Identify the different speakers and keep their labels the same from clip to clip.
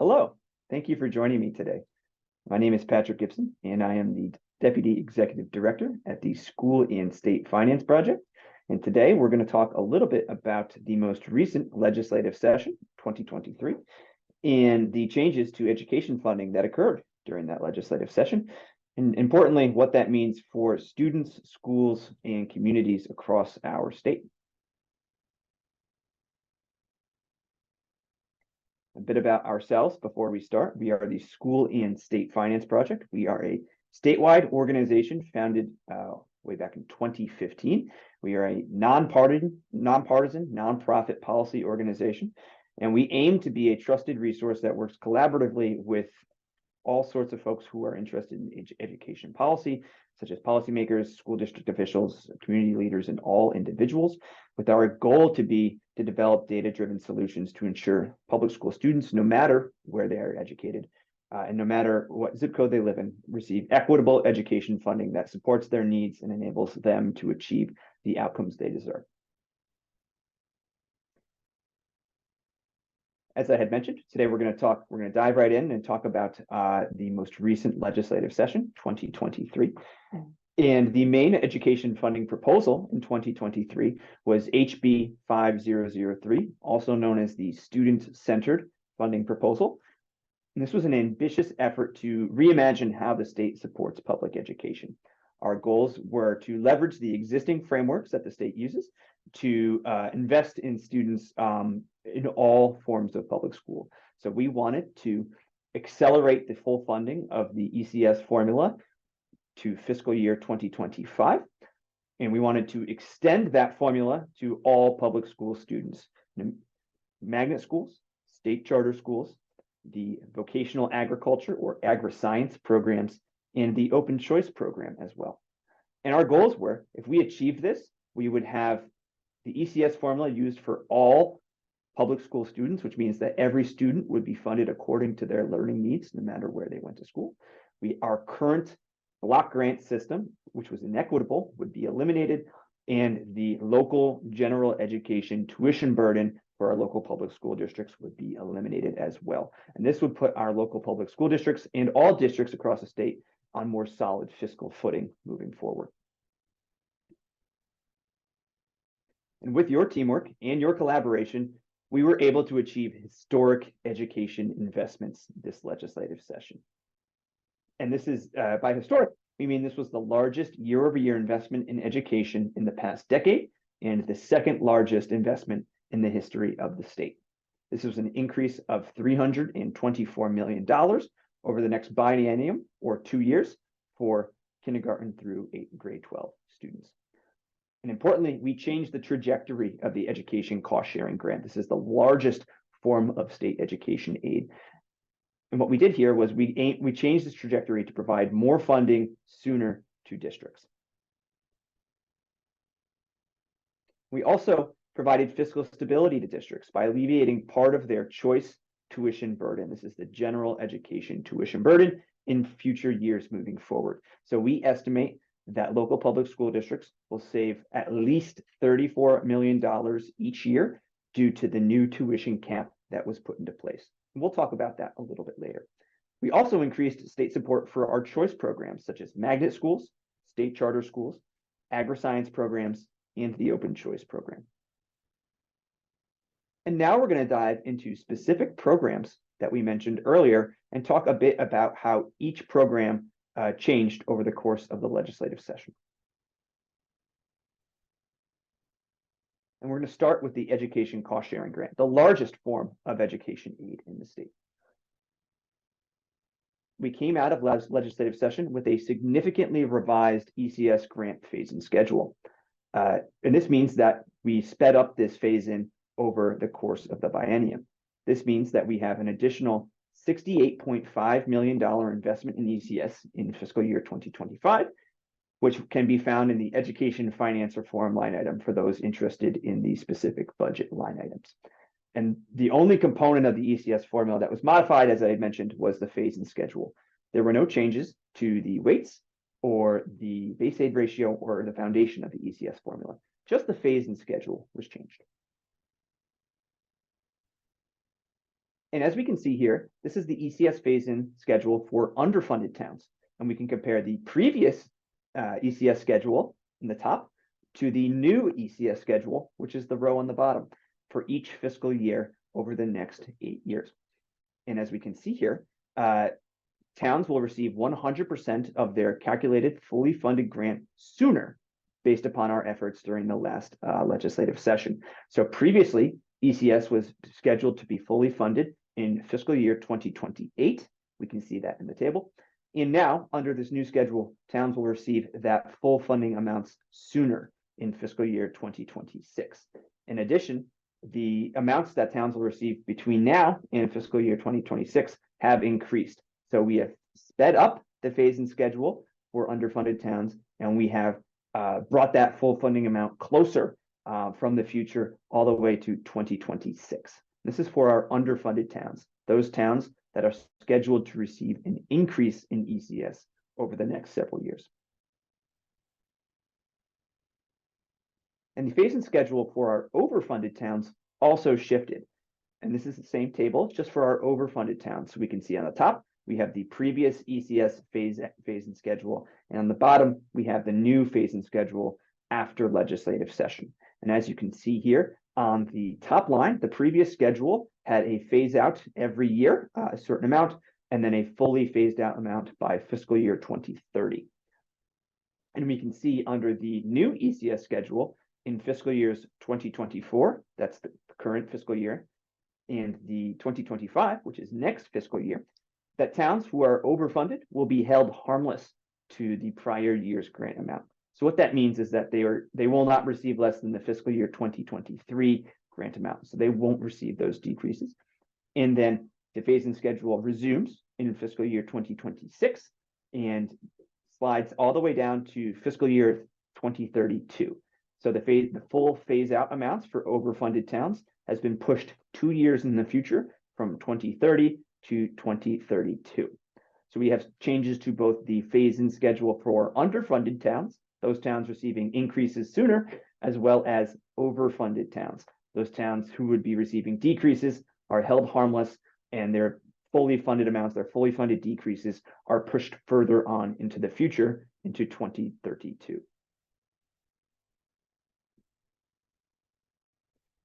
Speaker 1: Hello, thank you for joining me today. My name is Patrick Gibson, and I am the Deputy Executive Director at the School and State Finance Project. And today we're going to talk a little bit about the most recent legislative session, 2023, and the changes to education funding that occurred during that legislative session. And importantly, what that means for students, schools, and communities across our state. A bit about ourselves before we start. We are the School and State Finance Project. We are a statewide organization founded way back in 2015. We are a nonpartisan, nonprofit policy organization, and we aim to be a trusted resource that works collaboratively with all sorts of folks who are interested in education policy, such as policymakers, school district officials, community leaders, and all individuals, with our goal to be to develop data-driven solutions to ensure public school students, no matter where they are educated, and no matter what zip code they live in, receive equitable education funding that supports their needs and enables them to achieve the outcomes they deserve. As I had mentioned, today we're going to dive right in and talk about the most recent legislative session, 2023. And the main education funding proposal in 2023 was HB 5003, also known as the Student-Centered Funding Proposal. And this was an ambitious effort to reimagine how the state supports public education. Our goals were to leverage the existing frameworks that the state uses to invest in students in all forms of public school. So we wanted to accelerate the full funding of the ECS formula to fiscal year 2025. And we wanted to extend that formula to all public school students, magnet schools, state charter schools, the vocational agriculture or agri-science programs, and the open choice program as well. And our goals were, if we achieved this, we would have the ECS formula used for all public school students, which means that every student would be funded according to their learning needs, no matter where they went to school. Our current block grant system, which was inequitable, would be eliminated, and the local general education tuition burden for our local public school districts would be eliminated as well. And this would put our local public school districts and all districts across the state on more solid fiscal footing moving forward. And with your teamwork and your collaboration, we were able to achieve historic education investments this legislative session. And this is, by historic, we mean this was the largest year-over-year investment in education in the past decade, and the second largest investment in the history of the state. This was an increase of $324 million over the next biennium, or 2 years, for kindergarten through grade 12 students. And importantly, we changed the trajectory of the education cost-sharing grant. This is the largest form of state education aid. And what we did here was we changed this trajectory to provide more funding sooner to districts. We also provided fiscal stability to districts by alleviating part of their choice tuition burden. This is the general education tuition burden in future years moving forward. So we estimate that local public school districts will save at least $34 million each year due to the new tuition cap that was put into place. And we'll talk about that a little bit later. We also increased state support for our choice programs, such as magnet schools, state charter schools, agri-science programs, and the open choice program. And now we're going to dive into specific programs that we mentioned earlier and talk a bit about how each program changed over the course of the legislative session. And we're going to start with the education cost-sharing grant, the largest form of education aid in the state. We came out of legislative session with a significantly revised ECS grant phase-in schedule. And this means that we sped up this phase-in over the course of the biennium. This means that we have an additional $68.5 million investment in ECS in fiscal year 2025, which can be found in the education finance reform line item for those interested in the specific budget line items. And the only component of the ECS formula that was modified, as I had mentioned, was the phase-in schedule. There were no changes to the weights or the base aid ratio or the foundation of the ECS formula. Just the phase-in schedule was changed. And as we can see here, this is the ECS phase-in schedule for underfunded towns. And we can compare the previous ECS schedule in the top to the new ECS schedule, which is the row on the bottom, for each fiscal year over the next 8 years. And as we can see here, towns will receive 100% of their calculated fully funded grant sooner based upon our efforts during the last legislative session. So previously, ECS was scheduled to be fully funded in fiscal year 2028. We can see that in the table. And now, under this new schedule, towns will receive that full funding amounts sooner in fiscal year 2026. In addition, the amounts that towns will receive between now and fiscal year 2026 have increased. So we have sped up the phase-in schedule for underfunded towns, and we have brought that full funding amount closer from the future all the way to 2026. This is for our underfunded towns, those towns that are scheduled to receive an increase in ECS over the next several years. And the phase-in schedule for our overfunded towns also shifted. And this is the same table, just for our overfunded towns. So we can see on the top, we have the previous ECS phase-in schedule, and on the bottom, we have the new phase-in schedule after legislative session. And as you can see here, on the top line, the previous schedule had a phase out every year, a certain amount, and then a fully phased out amount by fiscal year 2030. And we can see under the new ECS schedule in fiscal years 2024, that's the current fiscal year, and the 2025, which is next fiscal year, that towns who are overfunded will be held harmless to the prior year's grant amount. So what that means is that they will not receive less than the fiscal year 2023 grant amount. So they won't receive those decreases. And then the phase-in schedule resumes in fiscal year 2026 and slides all the way down to fiscal year 2032. So the full phase-out amounts for overfunded towns has been pushed 2 years in the future from 2030 to 2032. So we have changes to both the phase-in schedule for underfunded towns, those towns receiving increases sooner, as well as overfunded towns. Those towns who would be receiving decreases are held harmless, and their fully funded amounts, their fully funded decreases are pushed further on into the future, into 2032.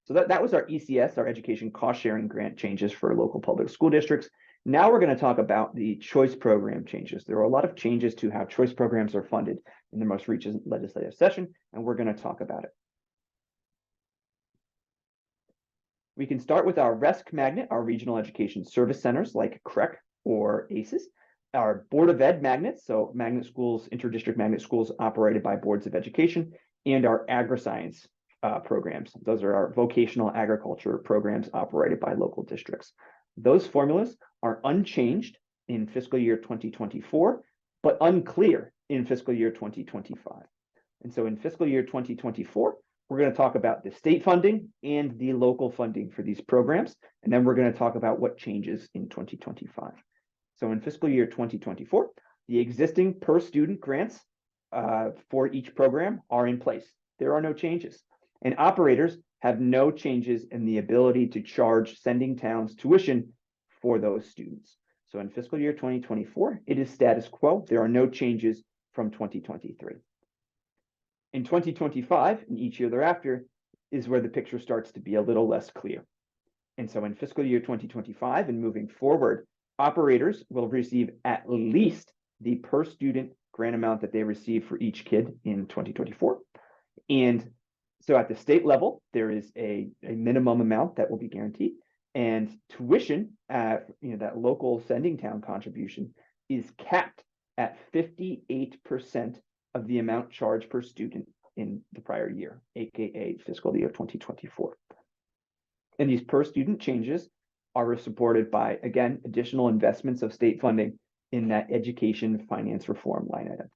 Speaker 1: So that was our ECS, our education cost sharing grant changes for local public school districts. Now we're going to talk about the choice program changes. There are a lot of changes to how choice programs are funded in the most recent legislative session, and we're going to talk about it. We can start with our RESC magnet, our regional education service centers like CREC or ACES, our Board of Ed magnets, so magnet schools, interdistrict magnet schools operated by boards of education, and our agri-science programs. Those are our vocational agriculture programs operated by local districts. Those formulas are unchanged in fiscal year 2024, but unclear in fiscal year 2025. And so in fiscal year 2024, we're going to talk about the state funding and the local funding for these programs, and then we're going to talk about what changes in 2025. So in fiscal year 2024, the existing per student grants for each program are in place. There are no changes. And operators have no changes in the ability to charge sending towns tuition for those students. So in fiscal year 2024, it is status quo. There are no changes from 2023. In 2025, and each year thereafter, is where the picture starts to be a little less clear. And so in fiscal year 2025 and moving forward, operators will receive at least the per student grant amount that they receive for each kid in 2024. And so at the state level, there is a minimum amount that will be guaranteed, and tuition, that local sending town contribution is capped at 58% of the amount charged per student in the prior year, aka fiscal year 2024. And these per student changes are supported by, again, additional investments of state funding in that education finance reform line item.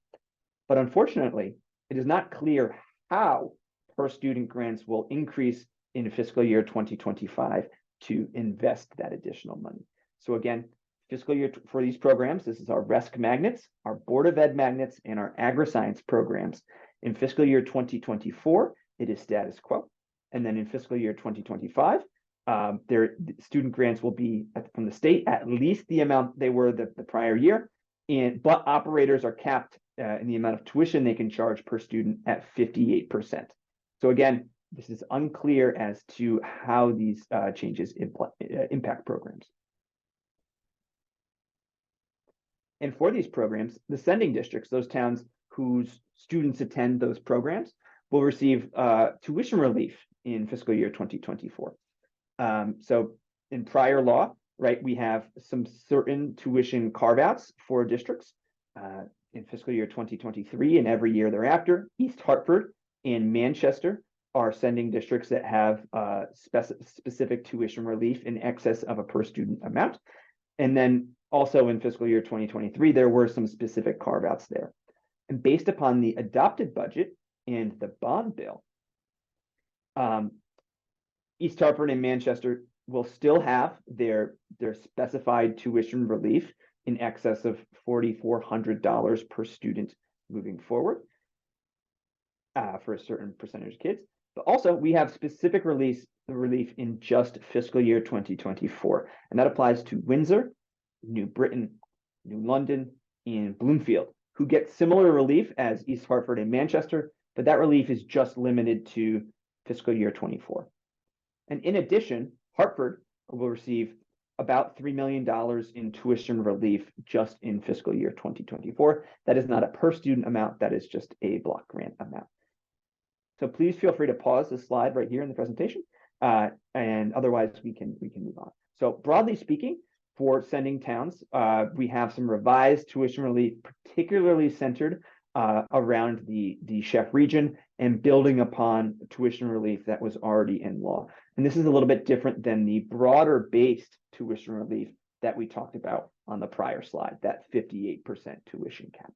Speaker 1: But unfortunately, it is not clear how per student grants will increase in fiscal year 2025 to invest that additional money. So again, fiscal year for these programs, this is our RESC magnets, our Board of Ed magnets, and our agri-science programs. In fiscal year 2024, it is status quo. And then in fiscal year 2025, Their student grants will be from the state at least the amount they were the prior year, but operators are capped in the amount of tuition they can charge per student at 58%. So again, this is unclear as to how these changes impact programs. And for these programs, the sending districts, those towns whose students attend those programs, will receive tuition relief in fiscal year 2024. So in prior law, right, we have some certain tuition carve-outs for districts. In fiscal year 2023 and every year thereafter, East Hartford and Manchester are sending districts that have specific tuition relief in excess of a per student amount. And then also in fiscal year 2023, there were some specific carve-outs there. And based upon the adopted budget and the bond bill, East Hartford and Manchester will still have their specified tuition relief in excess of $4,400 per student moving forward for a certain percentage of kids. But also we have specific relief in just fiscal year 2024, and that applies to Windsor, New Britain, New London, and Bloomfield, who get similar relief as East Hartford and Manchester, but that relief is just limited to fiscal year 24. And in addition, Hartford will receive about $3 million in tuition relief just in fiscal year 2024. That is not a per student amount, that is just a block grant amount. So please feel free to pause this slide right here in the presentation, and otherwise we can move on. So broadly speaking, for sending towns, we have some revised tuition relief, particularly centered around the Sheff region and building upon tuition relief that was already in law. And this is a little bit different than the broader based tuition relief that we talked about on the prior slide, that 58% tuition cap.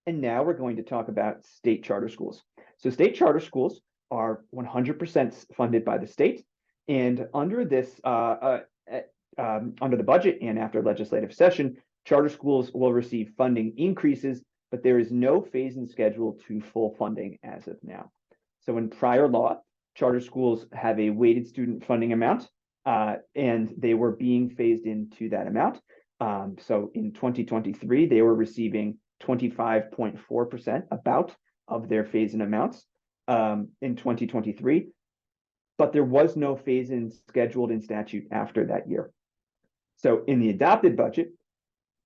Speaker 1: And now we're going to talk about state charter schools. So state charter schools are 100% funded by the state. And under this, under the budget and after legislative session, charter schools will receive funding increases, but there is no phase-in schedule to full funding as of now. So in prior law, charter schools have a weighted student funding amount, and they were being phased into that amount. So in 2023, they were receiving 25.4% about of their phase-in amounts in 2023, but there was no phase-in scheduled in statute after that year. So in the adopted budget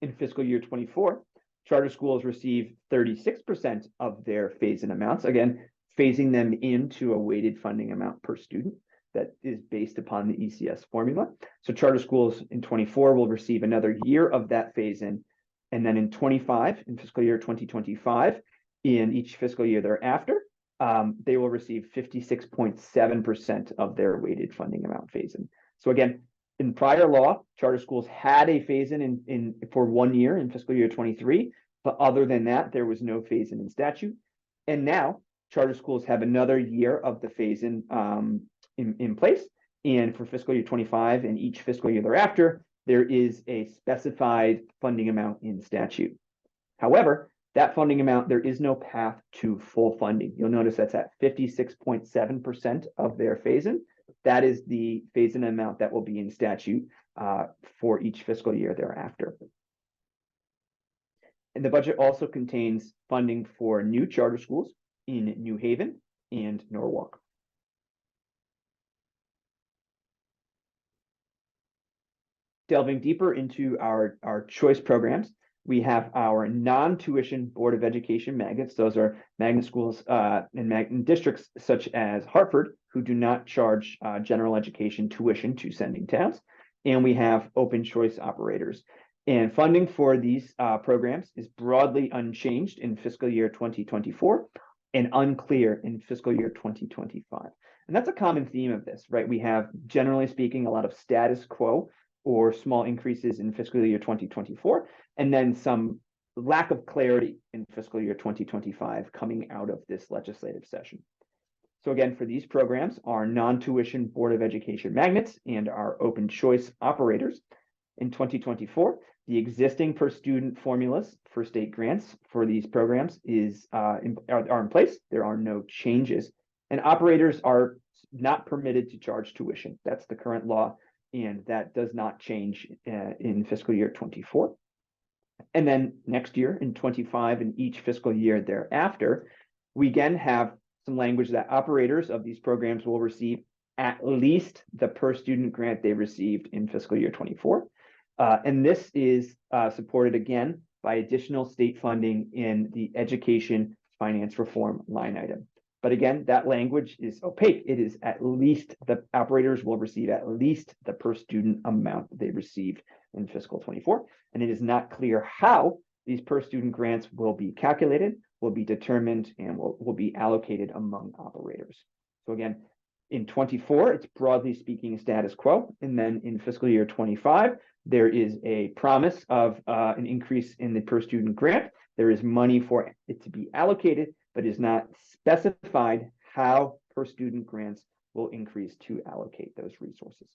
Speaker 1: in fiscal year 24, charter schools receive 36% of their phase-in amounts, again, phasing them into a weighted funding amount per student that is based upon the ECS formula. So charter schools in 24 will receive another year of that phase-in. And then in 25, in fiscal year 2025, in each fiscal year thereafter, they will receive 56.7% of their weighted funding amount phase-in. So again, in prior law, charter schools had a phase-in for 1 year in fiscal year 23, but other than that, there was no phase-in statute. And now charter schools have another year of the phase-in in place. And for fiscal year 25 and each fiscal year thereafter, there is a specified funding amount in statute. However, that funding amount, there is no path to full funding. You'll notice that's at 56.7% of their phase-in. That is the phase-in amount that will be in statute for each fiscal year thereafter. And the budget also contains funding for new charter schools in New Haven and Norwalk. Delving deeper into our choice programs, we have our non-tuition Board of Education magnets. Those are magnet schools and districts such as Hartford, who do not charge general education tuition to sending towns. And we have open choice operators. And funding for these programs is broadly unchanged in fiscal year 2024 and unclear in fiscal year 2025. And that's a common theme of this, right? We have, generally speaking, a lot of status quo or small increases in fiscal year 2024, and then some lack of clarity in fiscal year 2025 coming out of this legislative session. So again, for these programs, our non-tuition Board of Education magnets and our open choice operators, in 2024, The existing per student formulas for state grants for these programs are in place. There are no changes, and operators are not permitted to charge tuition. That's the current law, and that does not change in fiscal year 24. And then next year in 25 and each fiscal year thereafter, we again have some language that operators of these programs will receive at least the per student grant they received in fiscal year 24. And this is supported again by additional state funding in the education finance reform line item. But again, that language is opaque. It is at least the operators will receive at least the per student amount they received in fiscal 24. And it is not clear how these per student grants will be calculated, will be determined, and will be allocated among operators. So again, in 24, it's broadly speaking status quo. And then in fiscal year 25, there is a promise of an increase in the per student grant. There is money for it to be allocated, but is not specified how per student grants will increase to allocate those resources.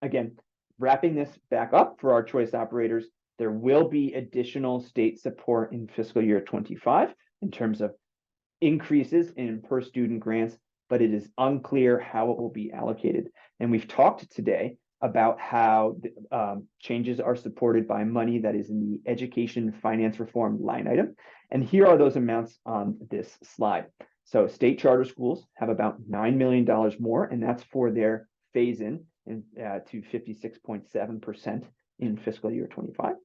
Speaker 1: Again, wrapping this back up for our choice operators, there will be additional state support in fiscal year 25 in terms of increases in per student grants, but it is unclear how it will be allocated. And we've talked today about how changes are supported by money that is in the education finance reform line item. And here are those amounts on this slide. So state charter schools have about $9 million more, and that's for their phase-in to 56.7% in fiscal year 25.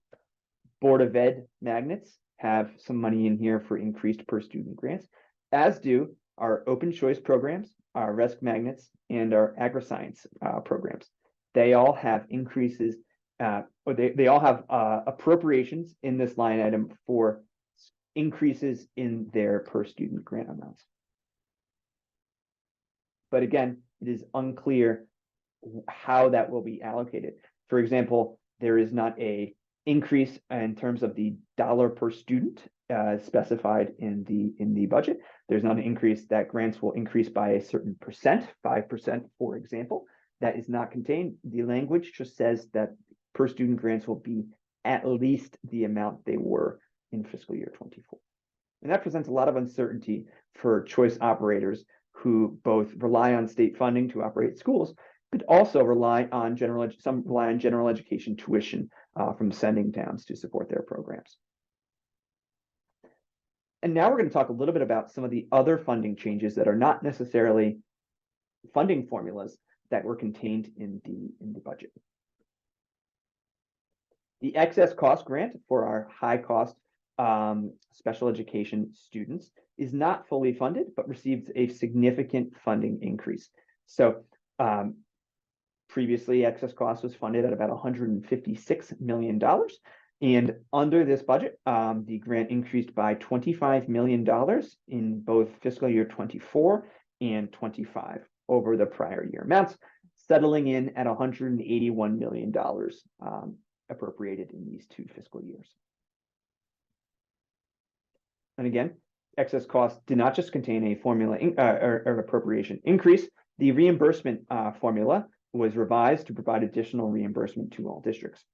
Speaker 1: Board of Ed magnets have some money in here for increased per student grants, as do our open choice programs, our RESC magnets, and our agri-science programs. They all have increases, or they all have appropriations in this line item for increases in their per student grant amounts. But again, it is unclear how that will be allocated. For example, there is not a increase in terms of the dollar per student specified in the budget. There's not an increase that grants will increase by a certain percent, 5%, for example. That is not contained. The language just says that per student grants will be at least the amount they were in fiscal year 24. And that presents a lot of uncertainty for choice operators who both rely on state funding to operate schools, but also rely on general education tuition from sending towns to support their programs. And now we're going to talk a little bit about some of the other funding changes that are not necessarily funding formulas that were contained in the budget. The excess cost grant for our high cost special education students is not fully funded, but receives a significant funding increase. So previously, excess cost was funded at about $156 million. And under this budget, the grant increased by $25 million in both fiscal year 24 and 25 over the prior year amounts, settling in at $181 million appropriated in these two fiscal years. And again, excess costs did not just contain a formula or appropriation increase. The reimbursement formula was revised to provide additional reimbursement to all districts.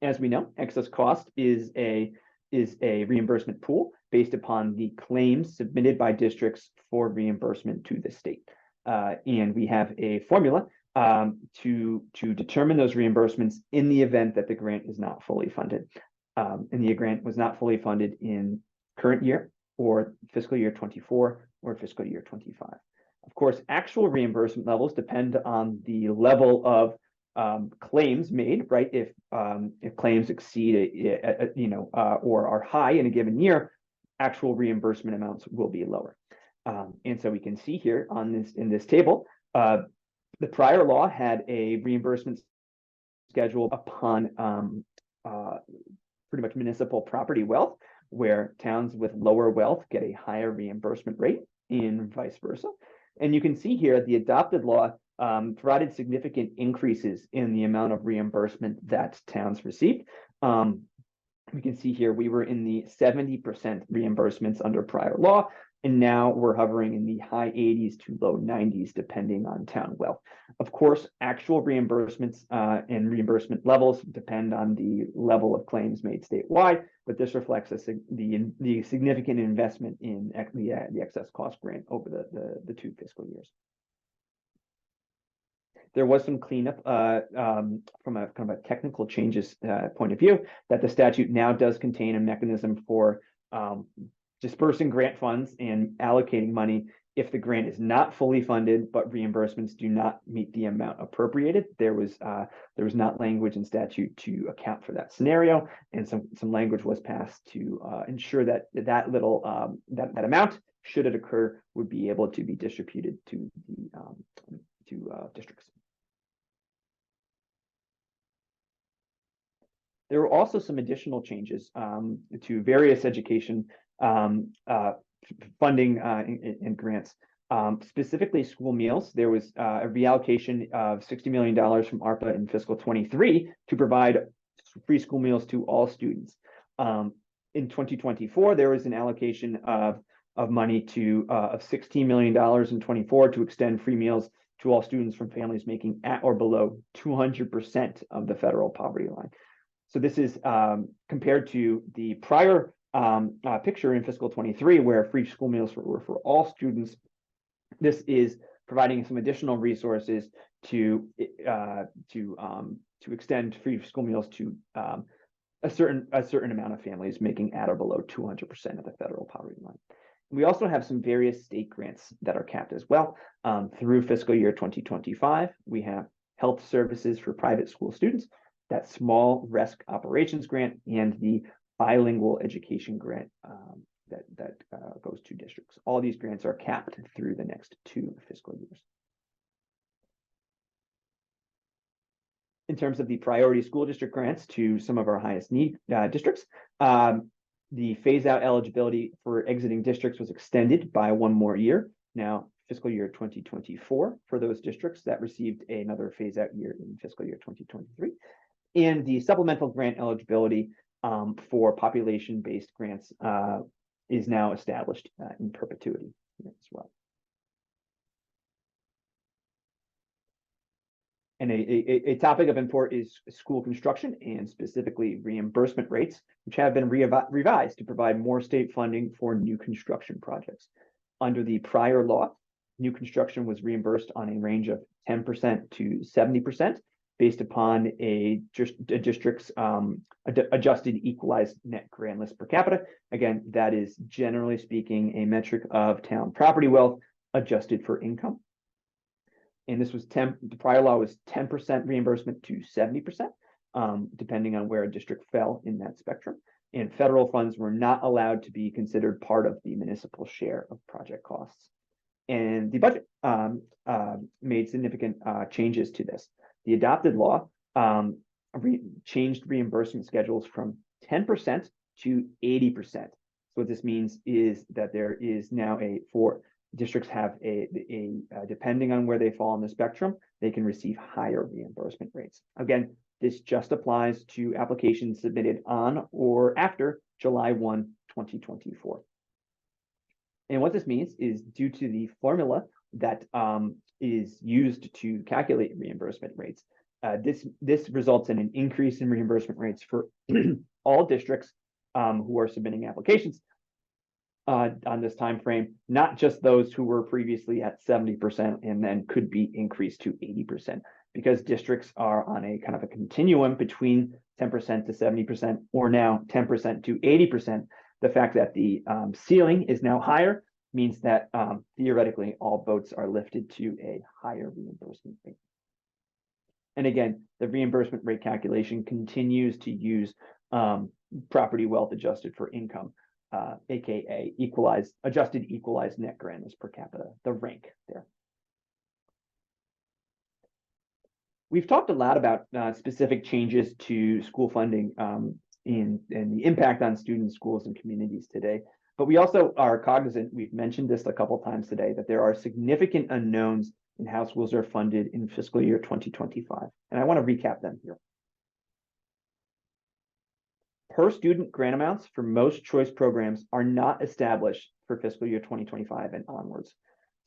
Speaker 1: As we know, excess cost is a reimbursement pool based upon the claims submitted by districts for reimbursement to the state. And we have a formula to determine those reimbursements in the event that the grant is not fully funded. And the grant was not fully funded in current year or fiscal year 24 or fiscal year 25. Of course, actual reimbursement levels depend on the level of claims made, right? If claims exceed, or are high in a given year, actual reimbursement amounts will be lower. And so we can see here in this table, the prior law had a reimbursement schedule upon pretty much municipal property wealth, where towns with lower wealth get a higher reimbursement rate and vice versa. And you can see here the adopted law provided significant increases in the amount of reimbursement that towns received. We can see here we were in the 70% reimbursements under prior law, And now we're hovering in the high 80s to low 90s, depending on town wealth. Of course, actual reimbursements and reimbursement levels depend on the level of claims made statewide, but this reflects the significant investment in the excess cost grant over the 2 fiscal years. There was some cleanup from a kind of a technical changes point of view, that the statute now does contain a mechanism for dispersing grant funds and allocating money if the grant is not fully funded, but reimbursements do not meet the amount appropriated. There was not language in statute to account for that scenario, and some language was passed to ensure that that amount, should it occur, would be able to be distributed to districts. There were also some additional changes to various education funding and grants. Specifically school meals. There was a reallocation of $60 million from ARPA in fiscal 23 to provide free school meals to all students. In 2024, there was an allocation of money of $16 million in 24 to extend free meals to all students from families making at or below 200% of the federal poverty line. So this is compared to the prior picture in fiscal 23, where free school meals were for all students. This is providing some additional resources to extend free school meals to a certain amount of families making at or below 200% of the federal poverty line. We also have some various state grants that are capped as well. Through fiscal year 2025, we have health services for private school students, that small risk operations grant, and the bilingual education grant that goes to districts. All these grants are capped through the next 2 fiscal years. In terms of the priority school district grants to some of our highest need districts, the phase-out eligibility for exiting districts was extended by 1 more year. Now, fiscal year 2024 for those districts that received another phase-out year in fiscal year 2023. And the supplemental grant eligibility for population-based grants is now established in perpetuity as well. And a topic of import is school construction, and specifically reimbursement rates, which have been revised to provide more state funding for new construction projects. Under the prior law, new construction was reimbursed on a range of 10% to 70%, based upon a district's adjusted equalized net grand list per capita. Again, that is generally speaking a metric of town property wealth adjusted for income. And this was the prior law was 10% reimbursement to 70%, depending on where a district fell in that spectrum. And federal funds were not allowed to be considered part of the municipal share of project costs. And the budget made significant changes to this. The adopted law changed reimbursement schedules from 10% to 80%. So what this means is that there is now for districts have depending on where they fall on the spectrum, they can receive higher reimbursement rates. Again, this just applies to applications submitted on or after July 1, 2024. And what this means is, due to the formula that is used to calculate reimbursement rates, this results in an increase in reimbursement rates for all districts who are submitting applications on this time frame, not just those who were previously at 70% and then could be increased to 80%, because districts are on a kind of a continuum between 10% to 70%, or now 10% to 80%. The fact that the ceiling is now higher means that theoretically all boats are lifted to a higher reimbursement rate. And again, the reimbursement rate calculation continues to use property wealth adjusted for income, aka adjusted equalized net grand list per capita, the rank there. We've talked a lot about specific changes to school funding and the impact on students, schools, and communities today. But we also are cognizant, we've mentioned this a couple times today, that there are significant unknowns in how schools are funded in fiscal year 2025. And I want to recap them here. Per student grant amounts for most choice programs are not established for fiscal year 2025 and onwards.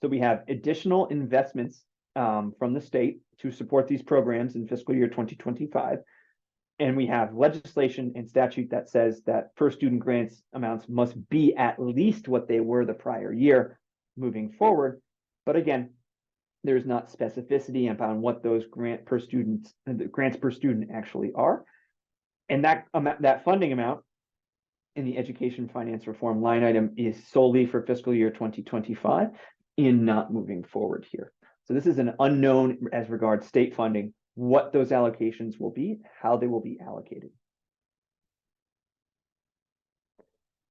Speaker 1: So we have additional investments from the state to support these programs in fiscal year 2025. And we have legislation and statute that says that per student grants amounts must be at least what they were the prior year moving forward. But again, there's not specificity upon what those grants per student actually are. And that funding amount in the education finance reform line item is solely for fiscal year 2025 and not moving forward here. So this is an unknown as regards state funding, what those allocations will be, how they will be allocated.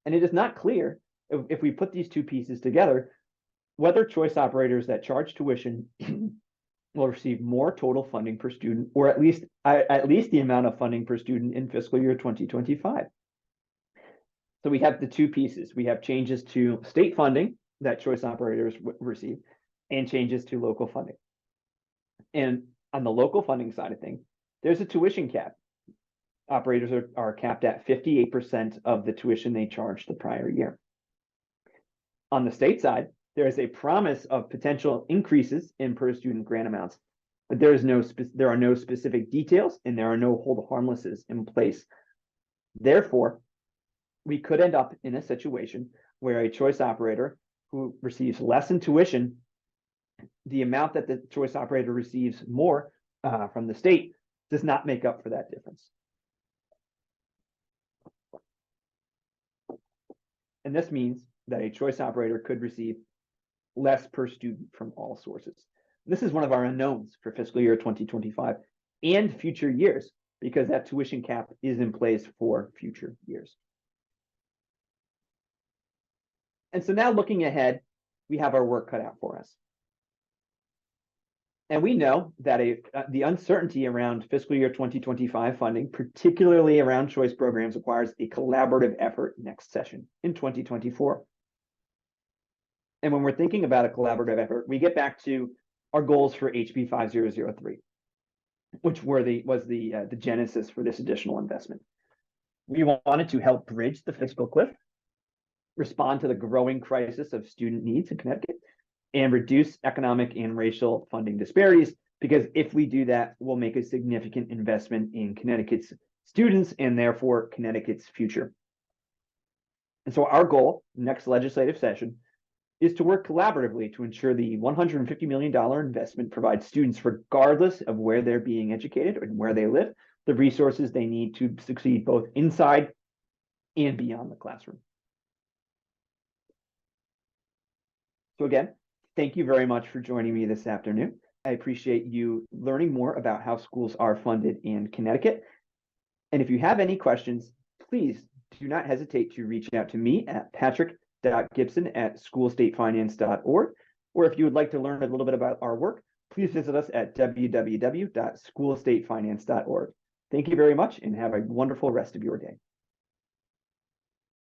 Speaker 1: And it is not clear if we put these two pieces together, whether choice operators that charge tuition will receive more total funding per student, or at least the amount of funding per student in fiscal year 2025. So we have the two pieces. We have changes to state funding that choice operators receive and changes to local funding. And on the local funding side of things, there's a tuition cap. Operators are capped at 58% of the tuition they charged the prior year. On the state side, there is a promise of potential increases in per student grant amounts, but there are no specific details and there are no hold harmlesses in place. Therefore, we could end up in a situation where a choice operator who receives less in tuition, the amount that the choice operator receives more from the state does not make up for that difference. And this means that a choice operator could receive less per student from all sources. This is one of our unknowns for fiscal year 2025 and future years, because that tuition cap is in place for future years. And so now looking ahead, we have our work cut out for us. And we know that the uncertainty around fiscal year 2025 funding, particularly around choice programs, requires a collaborative effort next session in 2024. And when we're thinking about a collaborative effort, we get back to our goals for HB 5003, which was the genesis for this additional investment. We wanted to help bridge the fiscal cliff, respond to the growing crisis of student needs in Connecticut, and reduce economic and racial funding disparities, because if we do that, we'll make a significant investment in Connecticut's students and therefore Connecticut's future. And so our goal next legislative session is to work collaboratively to ensure the $150 million investment provides students, regardless of where they're being educated and where they live, the resources they need to succeed both inside and beyond the classroom. So again, thank you very much for joining me this afternoon. I appreciate you learning more about how schools are funded in Connecticut. And if you have any questions, please do not hesitate to reach out to me at patrick.gibson@schoolstatefinance.org. Or if you would like to learn a little bit about our work, please visit us at www.schoolstatefinance.org. Thank you very much and have a wonderful rest of your day.